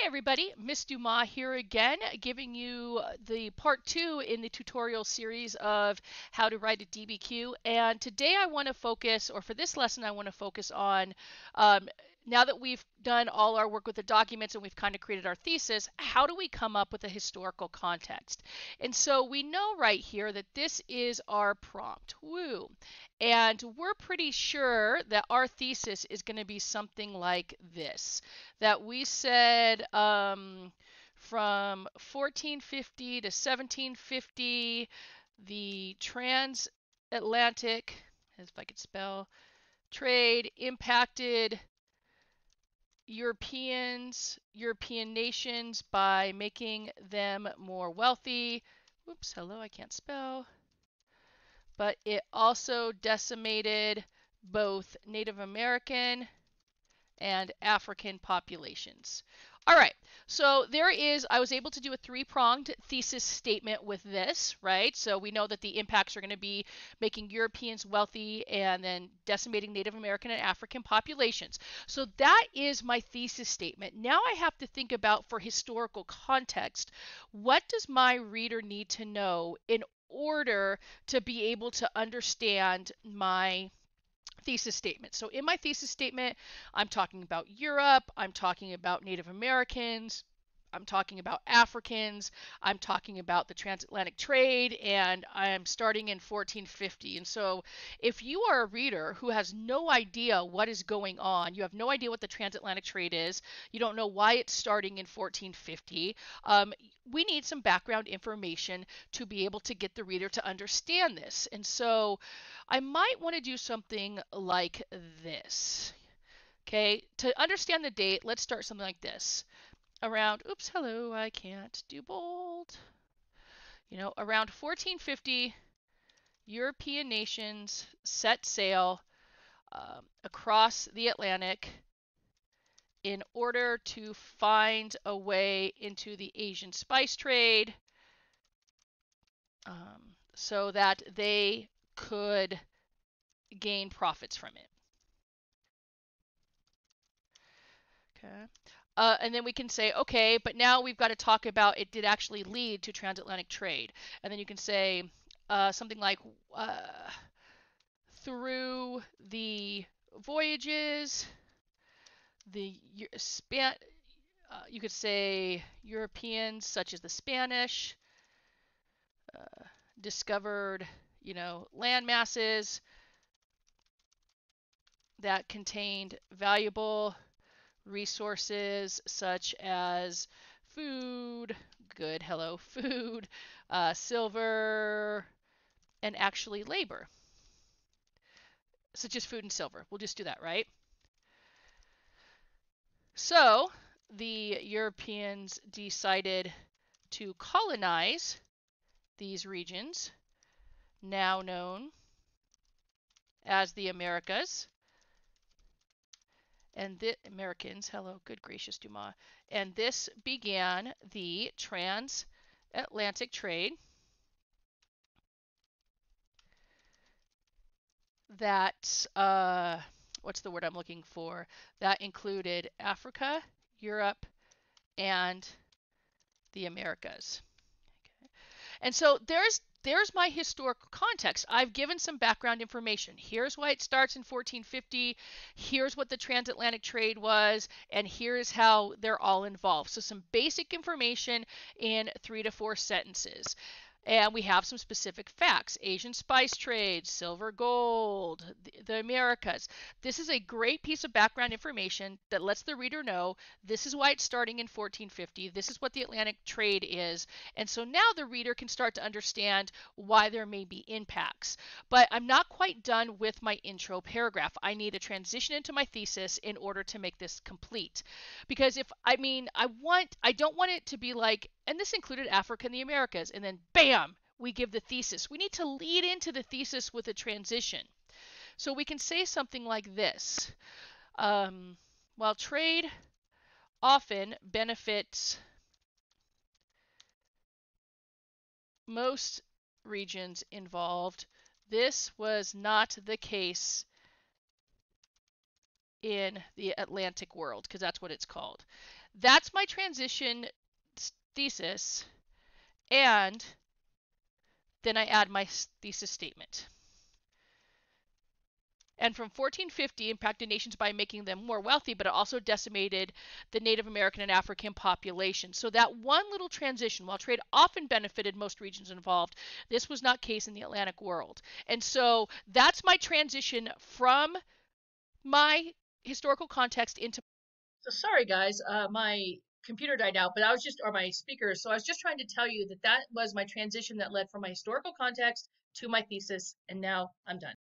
everybody, Miss Dumas here again, giving you the part 2 in the tutorial series of how to write a DBQ. And today I want to focus, or for this lesson I want to focus on, now that we've done all our work with the documents and we've kind of created our thesis, how do we come up with a historical context? And so we know right here that this is our prompt. Woo! And we're pretty sure that our thesis is going to be something like this. That we said from 1450 to 1750, the transatlantic, if I could spell, trade impacted European nations by making them more wealthy. Oops, hello, I can't spell. But it also decimated both Native American and African populations. All right, so I was able to do a three-pronged thesis statement with this, right? So we know that the impacts are going to be making Europeans wealthy and then decimating Native American and African populations. So that is my thesis statement. Now I have to think about, for historical context, what does my reader need to know in order to be able to understand my thesis statement. So in my thesis statement, I'm talking about Europe, I'm talking about Native Americans, I'm talking about Africans, I'm talking about the transatlantic trade, and I'm starting in 1450. And so if you are a reader who has no idea what is going on, you have no idea what the transatlantic trade is, you don't know why it's starting in 1450, we need some background information to be able to get the reader to understand this. And so I might want to do something like this. Okay, to understand the date, let's start something like this. Around, oops, hello, I can't do bold. Around 1450, European nations set sail across the Atlantic in order to find a way into the Asian spice trade so that they could gain profits from it. Okay. And then we can say, okay, but now we've got to talk about it did actually lead to transatlantic trade. And then you can say something like through the voyages, you could say Europeans such as the Spanish discovered, land masses that contained valuable resources such as food, food, silver, and actually labor, such as food and silver. We'll just do that, right? So the Europeans decided to colonize these regions, now known as the Americas. And the Americans, hello, good gracious Dumas. And this began the transatlantic trade that, what's the word I'm looking for? That included Africa, Europe, and the Americas. Okay. And so there's my historical context. I've given some background information. Here's why it starts in 1450. Here's what the transatlantic trade was. And here's how they're all involved. So some basic information in 3 to 4 sentences. And we have some specific facts. Asian spice trade, silver, gold, the Americas. This is a great piece of background information that lets the reader know this is why it's starting in 1450. This is what the Atlantic trade is. And so now the reader can start to understand why there may be impacts. But I'm not quite done with my intro paragraph. I need a transition into my thesis in order to make this complete. Because I don't want it to be like, and this included Africa and the Americas, and then bam, we give the thesis. We need to lead into the thesis with a transition. So we can say something like this. While trade often benefits most regions involved, this was not the case in the Atlantic world, because that's what it's called. that's my transition thesis, and then I add my thesis statement. And from 1450 impacted nations by making them more wealthy, but it also decimated the Native American and African population. So that one little transition, while trade often benefited most regions involved, this was not the case in the Atlantic world. And so that's my transition from my historical context into. So sorry guys, my computer died out, but I was just, or my speakers, so I was just trying to tell you that that was my transition that led from my historical context to my thesis, and now I'm done.